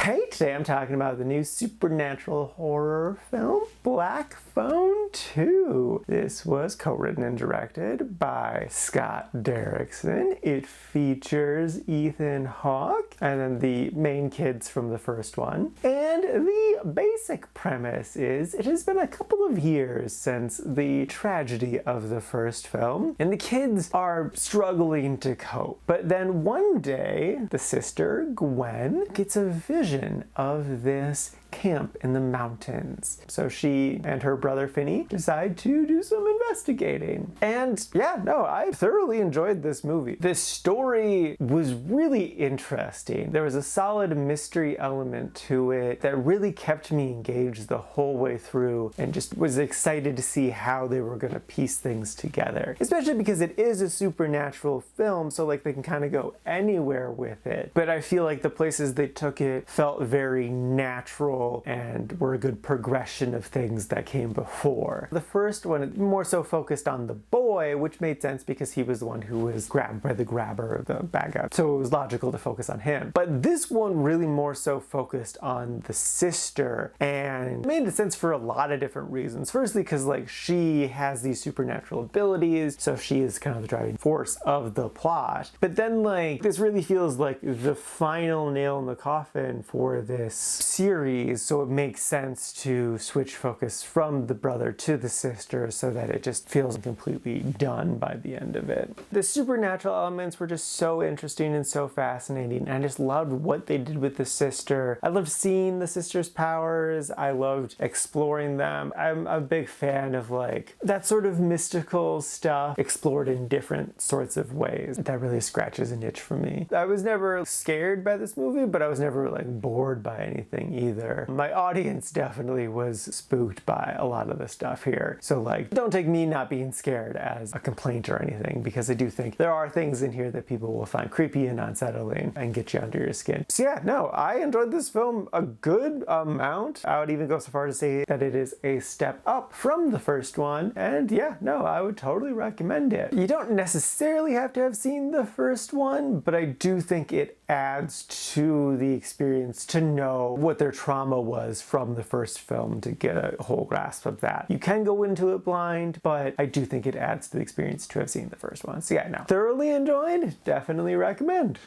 Hey, today I'm talking about the new supernatural horror film, Black Phone 2. This was co-written and directed by Scott Derrickson. It features Ethan Hawke and then the main kids from the first one. And the basic premise is it has been a couple of years since the tragedy of the first film, and the kids are struggling to cope. But then one day, the sister, Gwen, gets a vision of this camp in the mountains. So she and her brother Finney decide to do some investigating. And yeah, no, I thoroughly enjoyed this movie. This story was really interesting. There was a solid mystery element to it that really kept me engaged the whole way through and just was excited to see how they were going to piece things together. Especially because it is a supernatural film, so like they can kind of go anywhere with it. But I feel like the places they took it felt very natural and were a good progression of things that came before. The first one more so focused on the boy, which made sense because he was the one who was grabbed by the grabber, the bad guy. So it was logical to focus on him. But this one really more so focused on the sister and made sense for a lot of different reasons. Firstly, because like she has these supernatural abilities, so she is kind of the driving force of the plot. But then like this really feels like the final nail in the coffin for this series, so it makes sense to switch focus from the brother to the sister so that it just feels completely done by the end of it. The supernatural elements were just so interesting and so fascinating, and I just loved what they did with the sister. I loved seeing the sister's powers. I loved exploring them. I'm a big fan of like that sort of mystical stuff explored in different sorts of ways. That really scratches an itch for me. I was never scared by this movie, but I was never like bored by anything either. My audience definitely was spooked by a lot of the stuff here. So like, don't take me not being scared as a complaint or anything, because I do think there are things in here that people will find creepy and unsettling and get you under your skin. So yeah, no, I enjoyed this film a good amount. I would even go so far to say that it is a step up from the first one. And yeah, no, I would totally recommend it. You don't necessarily have to have seen the first one, but I do think it adds to the experience to know what their trauma was from the first film to get a whole grasp of that. You can go into it blind, but I do think it adds to the experience to have seen the first one. So yeah, no, thoroughly enjoyed, definitely recommend.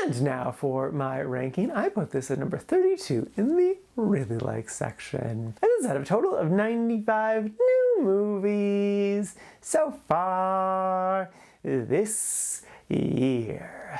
And now for my ranking, I put this at number 32 in the really like section. And this is out of a total of 95 new movies so far this year.